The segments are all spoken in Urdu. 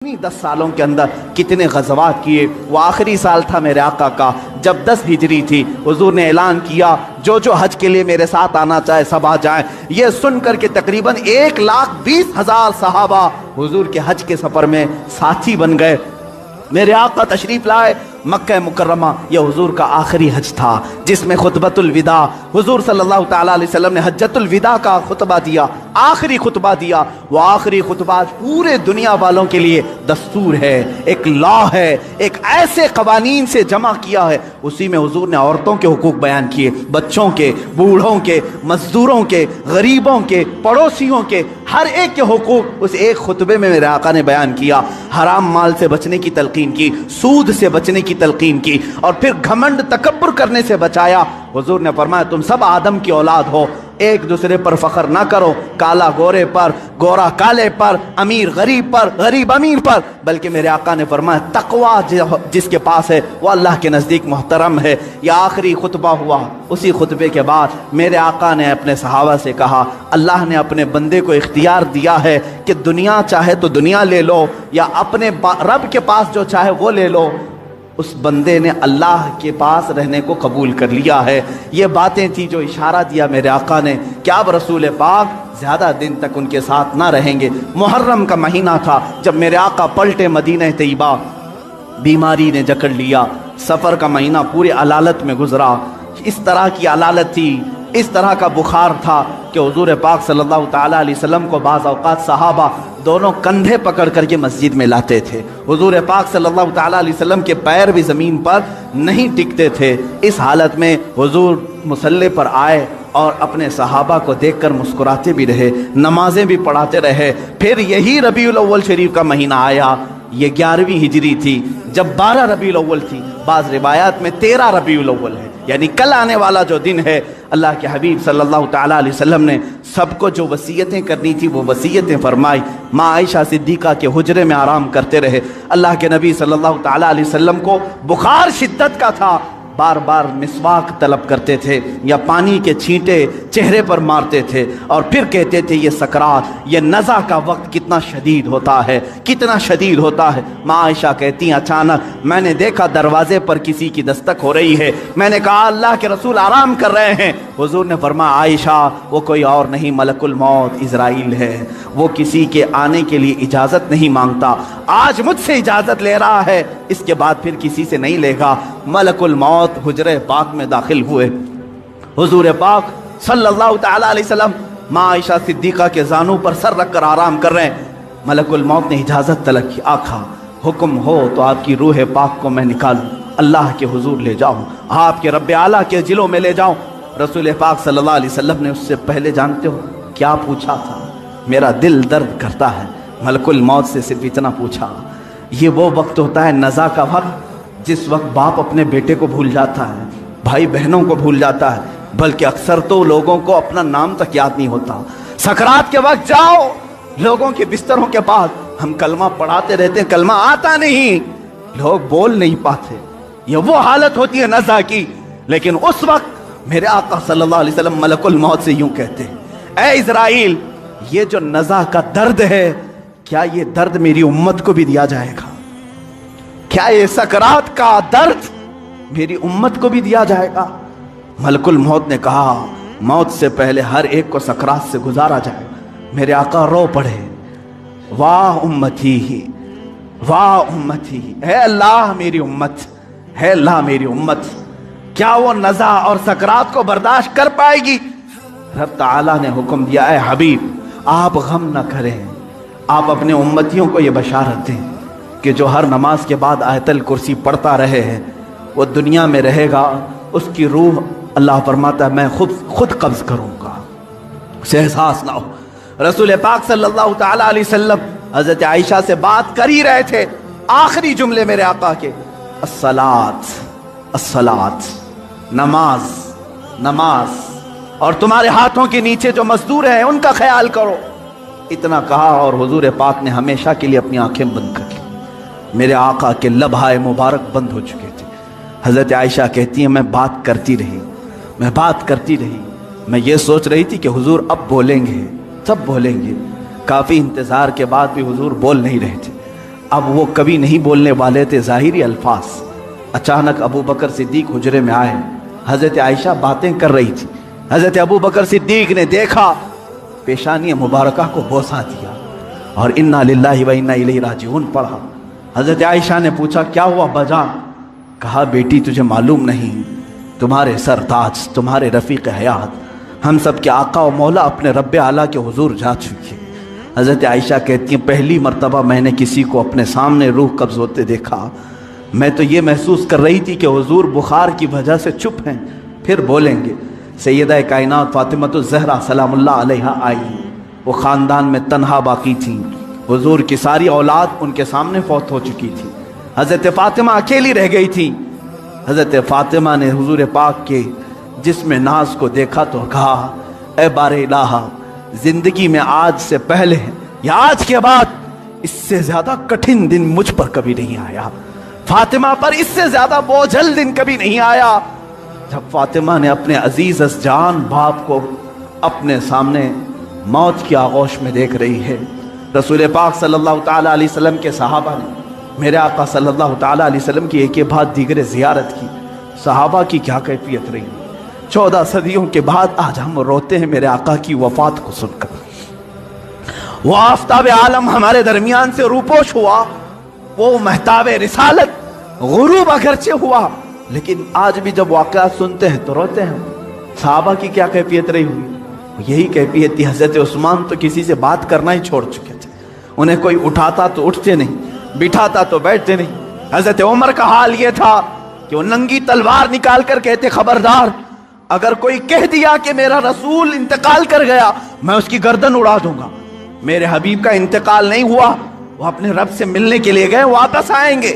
10 سالوں کے اندر کتنے غزوات کیے۔ وہ آخری سال تھا میرے آقا کا جب 10 ہجری تھی، حضور نے اعلان کیا جو حج کے لیے میرے ساتھ آنا چاہے سب آ جائیں۔ یہ سن کر کے تقریباً 1,20,000 صحابہ حضور کے حج کے سفر میں ساتھی بن گئے۔ میرے آقا تشریف لائے مکہ مکرمہ، یہ حضور کا آخری حج تھا جس میں خطبۃ الوداع حضور صلی اللہ تعالیٰ علیہ وسلم نے حجۃ الوداع کا خطبہ دیا، آخری خطبہ دیا۔ وہ آخری خطبہ پورے دنیا والوں کے لیے دستور ہے، ایک لا ہے، ایک ایسے قوانین سے جمع کیا ہے۔ اسی میں حضور نے عورتوں کے حقوق بیان کیے، بچوں کے، بوڑھوں کے، مزدوروں کے، غریبوں کے، پڑوسیوں کے، ہر ایک کے حقوق اس ایک خطبے میں میرے آقا نے بیان کیا۔ حرام مال سے بچنے کی تلقین کی، سود سے بچنے کی تلقین کی، اور پھر گھمنڈ تکبر کرنے سے بچایا۔ حضور نے فرمایا تم سب آدم کی اولاد ہو، ایک دوسرے پر فخر نہ کرو، کالا گورے پر، گورا کالے پر، امیر غریب پر، غریب امیر پر، بلکہ میرے آقا نے فرمایا تقوی جس کے پاس ہے وہ اللہ کے نزدیک محترم ہے۔ یہ آخری خطبہ ہوا۔ اسی خطبے کے بعد میرے آقا نے اپنے صحابہ سے کہا اللہ نے اپنے بندے کو اختیار دیا ہے کہ دنیا چاہے تو دنیا لے لو یا اپنے رب کے پاس جو چاہے وہ لے لو۔ اس بندے نے اللہ کے پاس رہنے کو قبول کر لیا ہے۔ یہ باتیں تھی جو اشارہ دیا میرے آقا نے کہ اب رسول پاک زیادہ دن تک ان کے ساتھ نہ رہیں گے۔ محرم کا مہینہ تھا جب میرے آقا پلٹے مدینہ طیبہ، بیماری نے جکڑ لیا، سفر کا مہینہ پورے علالت میں گزرا۔ اس طرح کی علالت تھی، اس طرح کا بخار تھا کہ حضور پاک صلی اللہ تعالیٰ علیہ وسلم کو بعض اوقات صحابہ دونوں کندھے پکڑ کر کے مسجد میں لاتے تھے۔ حضور پاک صلی اللہ تعالیٰ علیہ وسلم کے پیر بھی زمین پر نہیں ٹکتے تھے۔ اس حالت میں حضور مصلی پر آئے اور اپنے صحابہ کو دیکھ کر مسکراتے بھی رہے، نمازیں بھی پڑھاتے رہے۔ پھر یہی ربیع الاول شریف کا مہینہ آیا، یہ 11ویں ہجری تھی جب 12 ربیع الاول تھی، بعض روایات میں 13 ربیع الاول ہے، یعنی کل آنے والا جو دن ہے۔ اللہ کے حبیب صلی اللہ تعالیٰ علیہ وسلم نے سب کو جو وصیتیں کرنی تھی وہ وصیتیں فرمائی۔ ماں عائشہ صدیقہ کے حجرے میں آرام کرتے رہے۔ اللہ کے نبی صلی اللہ تعالیٰ علیہ وسلم کو بخار شدت کا تھا، بار بار مسواک طلب کرتے تھے یا پانی کے چھینٹے چہرے پر مارتے تھے، اور پھر کہتے تھے یہ سکرات، یہ نزع کا وقت کتنا شدید ہوتا ہے، کتنا شدید ہوتا ہے۔ ماں عائشہ کہتی ہیں اچانک میں نے دیکھا دروازے پر کسی کی دستک ہو رہی ہے، میں نے کہا اللہ کے رسول آرام کر رہے ہیں۔ حضور نے فرمایا عائشہ وہ کوئی اور نہیں ملک الموت عزرائیل ہے، وہ کسی کے آنے کے لیے اجازت نہیں مانگتا، آج مجھ سے اجازت لے رہا ہے، اس کے بعد پھر کسی سے نہیں لے گا۔ ملک الموت حجرہ پاک میں داخل ہوئے۔ حضور پاک صلی اللہ تعالیٰ علیہ وسلم ماں عائشہ صدیقہ کے زانوں پر سر رکھ کر آرام کر رہے ہیں۔ ملک الموت نے اجازت طلب کی، آقا حکم ہو تو آپ کی روح پاک کو میں نکالوں، اللہ کے حضور لے جاؤں، آپ کے رب اعلیٰ کے جلوں میں لے جاؤں۔ رسول پاک صلی اللہ علیہ وسلم نے اس سے پہلے جانتے ہو کیا پوچھا تھا؟ میرا دل درد کرتا ہے۔ ملک الموت سے صرف اتنا پوچھا، یہ وہ وقت ہوتا ہے نزع کا وقت جس وقت باپ اپنے بیٹے کو بھول جاتا ہے، بھائی بہنوں کو بھول جاتا ہے، بلکہ اکثر تو لوگوں کو اپنا نام تک یاد نہیں ہوتا۔ سکرات کے وقت جاؤ لوگوں کے بستروں کے پاس، ہم کلمہ پڑھاتے رہتے ہیں، کلمہ آتا نہیں، لوگ بول نہیں پاتے، یہ وہ حالت ہوتی ہے نزع کی۔ لیکن اس وقت میرے آقا صلی اللہ علیہ وسلم ملک الموت سے یوں کہتے ہیں اے اسرائیل، یہ جو نزع کا درد ہے کیا یہ درد میری امت کو بھی دیا جائے گا؟ کیا یہ سکرات کا درد میری امت کو بھی دیا جائے گا؟ ملک الموت نے کہا موت سے پہلے ہر ایک کو سکرات سے گزارا جائے گا۔ میرے آقا رو پڑے، واہ امتی ہی، واہ امتی، اے اللہ میری امت، اے اللہ میری امت، کیا وہ نزع اور سکرات کو برداشت کر پائے گی؟ رب تعالیٰ نے حکم دیا اے حبیب آپ غم نہ کریں، آپ اپنے امتیوں کو یہ بشارت دیں کہ جو ہر نماز کے بعد آیت الکرسی پڑھتا رہے ہیں وہ دنیا میں رہے گا، اس کی روح اللہ فرماتا ہے میں خود قبض کروں گا، اسے احساس نہ ہو۔ رسول پاک صلی اللہ تعالیٰ علیہ وسلم حضرت عائشہ سے بات کر ہی رہے تھے، آخری جملے میرے آقا کے الصلاۃ الصلاۃ، نماز نماز، اور تمہارے ہاتھوں کے نیچے جو مزدور ہیں ان کا خیال کرو۔ اتنا کہا اور حضور پاک نے ہمیشہ کے لیے اپنی آنکھیں بند کر لی۔ میرے آقا کے لبھائے مبارک بند ہو چکے تھے۔ حضرت عائشہ کہتی ہیں میں بات کرتی رہی، میں بات کرتی رہی، میں یہ سوچ رہی تھی کہ حضور اب بولیں گے، سب بولیں گے۔ کافی انتظار کے بعد بھی حضور بول نہیں رہے تھے۔ اب وہ کبھی نہیں بولنے والے تھے ظاہری الفاظ. اچانک ابو بکر صدیق حجرے میں آئے. حضرت عائشہ باتیں کر رہی تھی. حضرت ابو بکر صدیق نے دیکھا, پیشانی مبارکہ کو بوسہ دیا اور انا للہ و انا الیہ راجعون پڑھا. حضرت عائشہ نے پوچھا کیا ہوا بجا؟ کہا بیٹی تجھے معلوم نہیں, تمہارے سرتاج, تمہارے رفیق حیات, ہم سب کے آقا و مولا اپنے رب اعلیٰ کے حضور جا چکے. حضرت عائشہ کہتی ہیں پہلی مرتبہ میں نے کسی کو اپنے سامنے روح قبض ہوتے دیکھا. میں تو یہ محسوس کر رہی تھی کہ حضور بخار کی وجہ سے چپ ہیں, پھر بولیں گے. سیدہ کائنات فاطمۃ الزہرا سلام اللہ علیہا آئی. وہ خاندان میں تنہا باقی تھیں. حضور کی ساری اولاد ان کے سامنے فوت ہو چکی تھی. حضرت فاطمہ اکیلی رہ گئی تھی. حضرت فاطمہ نے حضور پاک کے جسم ناز کو دیکھا تو کہا اے بار الہ, زندگی میں آج سے پہلے یا آج کے بعد اس سے زیادہ کٹھن دن مجھ پر کبھی نہیں آیا, فاطمہ پر اس سے زیادہ بوجھل دن کبھی نہیں آیا. جب فاطمہ نے اپنے عزیز از جان باپ کو اپنے سامنے موت کی آغوش میں دیکھ رہی ہے, رسول پاک صلی اللہ تعالیٰ علیہ وسلم کے صحابہ نے میرے آقا صلی اللہ تعالیٰ علیہ وسلم کی ایک کے بعد دیگر زیارت کی. صحابہ کی کیا کیفیت رہی, 14 صدیوں کے بعد آج ہم روتے ہیں میرے آقا کی وفات کو سن کر. وہ آفتاب عالم ہمارے درمیان سے روپوش ہوا, وہ مہتاب رسالت غروب اگرچہ ہوا, لیکن آج بھی جب واقعات سنتے ہیں تو روتے ہیں. صحابہ کی کیا کیفیت رہی ہوئی, یہی کیفیت تھی. حضرت عثمان تو کسی سے بات کرنا ہی چھوڑ چکے تھے, انہیں کوئی اٹھاتا تو اٹھتے نہیں, بٹھاتا تو بیٹھتے نہیں. حضرت عمر کا حال یہ تھا کہ وہ ننگی تلوار نکال کر کہتے خبردار, اگر کوئی کہہ دیا کہ میرا رسول انتقال کر گیا میں اس کی گردن اڑا دوں گا. میرے حبیب کا انتقال نہیں ہوا, وہ اپنے رب سے ملنے کے لیے گئے, واپس آئیں گے.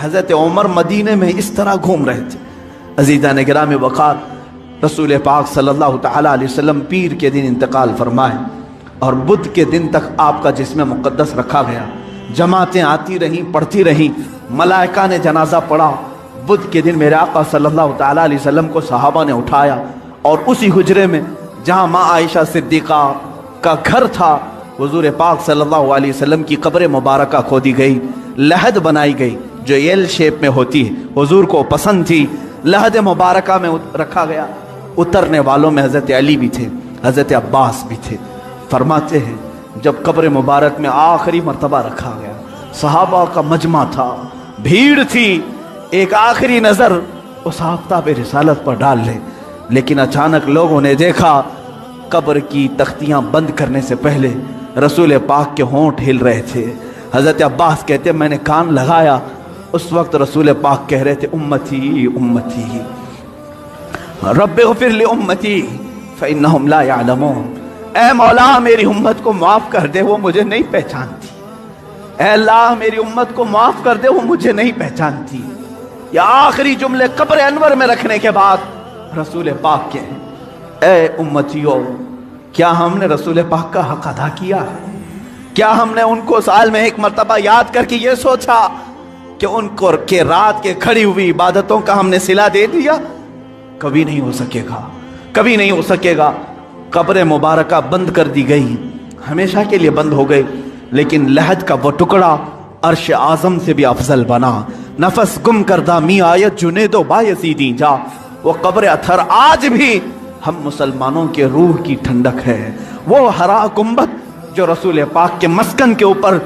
حضرت عمر مدینے میں اس طرح گھوم رہے تھے. عزیزان گرامی وقار, رسول پاک صلی اللہ تعالیٰ علیہ وسلم پیر کے دن انتقال فرمائے اور بدھ کے دن تک آپ کا جسم مقدس رکھا گیا. جماعتیں آتی رہیں, پڑھتی رہیں, ملائکہ نے جنازہ پڑھا. بدھ کے دن میرے آقا صلی اللہ تعالیٰ علیہ وسلم کو صحابہ نے اٹھایا اور اسی حجرے میں جہاں ماں عائشہ صدیقہ کا گھر تھا, حضور پاک صلی اللہ علیہ وسلم کی قبر مبارکہ کھودی گئی, لحد بنائی گئی جو ایل شیپ میں ہوتی ہے, حضور کو پسند تھی. لحد مبارکہ میں رکھا گیا. اترنے والوں میں حضرت علی بھی تھے, حضرت عباس بھی تھے. فرماتے ہیں جب قبر مبارک میں آخری مرتبہ رکھا گیا, صحابہ کا مجمع تھا, بھیڑ تھی, ایک آخری نظر اس آفتاب رسالت پر ڈال لے. لیکن اچانک لوگوں نے دیکھا قبر کی تختیاں بند کرنے سے پہلے رسول پاک کے ہونٹ ہل رہے تھے. حضرت عباس کہتے میں نے کان لگایا, اس وقت رسول پاک کہہ رہے تھے امتی امتی رب اغفر لامتی فانہم لا یعلمون. اے مولا میری امت کو معاف کر دے, وہ مجھے نہیں پہچانتی. اے اللہ میری امت کو معاف کر دے, وہ مجھے نہیں پہچانتی. یہ آخری جملے قبر انور میں رکھنے کے بعد رسول پاک کے اے امتیو, کیا ہم نے رسول پاک کا حق ادا کیا ہے؟ کیا ہم نے ان کو سال میں ایک مرتبہ یاد کر کے یہ سوچا کہ ان کو کہ رات کے کھڑی ہوئی عبادتوں کا ہم نے صلہ دے دیا؟ کبھی نہیں ہو سکے گا, کبھی نہیں ہو سکے گا. قبر مبارکہ بند کر دی گئی, ہمیشہ کے لیے بند ہو گئی, لیکن لحد کا وہ ٹکڑا عرش اعظم سے بھی افضل بنا. نفس گم کردہ می آیت جنید و بایزیدی جا. وہ قبر اثر آج بھی ہم مسلمانوں کے روح کی ٹھنڈک ہے. وہ ہرا گنبد جو رسول پاک کے مسکن کے اوپر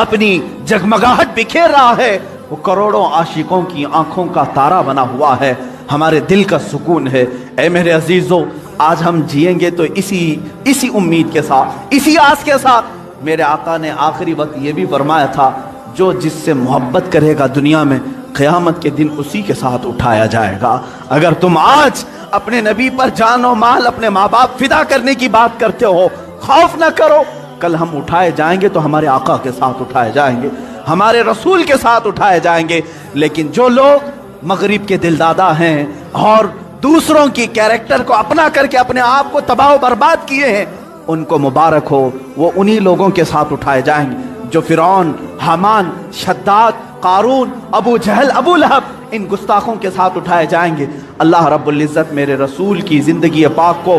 اپنی جگمگاہٹ بکھیر رہا ہے, وہ کروڑوں عاشقوں کی آنکھوں کا تارا بنا ہوا ہے, ہمارے دل کا سکون ہے. اے میرے عزیزو, آج ہم جئیں گے تو اسی امید کے ساتھ, اسی آس کے ساتھ. میرے آقا نے آخری وقت یہ بھی فرمایا تھا جو جس سے محبت کرے گا دنیا میں, قیامت کے دن اسی کے ساتھ اٹھایا جائے گا. اگر تم آج اپنے نبی پر جان و مال, اپنے ماں باپ فدا کرنے کی بات کرتے ہو, خوف نہ کرو, کل ہم اٹھائے جائیں گے تو ہمارے آقا کے ساتھ اٹھائے جائیں گے, ہمارے رسول کے ساتھ اٹھائے جائیں گے. لیکن جو لوگ مغرب کے دلدادہ ہیں اور دوسروں کی کیریکٹر کو اپنا کر کے اپنے آپ کو تباہ و برباد کیے ہیں, ان کو مبارک ہو, وہ انہی لوگوں کے ساتھ اٹھائے جائیں گے جو فرعون, حامان, شداد, قارون, ابو جہل, ابو لہب, ان گستاخوں کے ساتھ اٹھائے جائیں گے. اللہ رب العزت میرے رسول کی زندگی پاک کو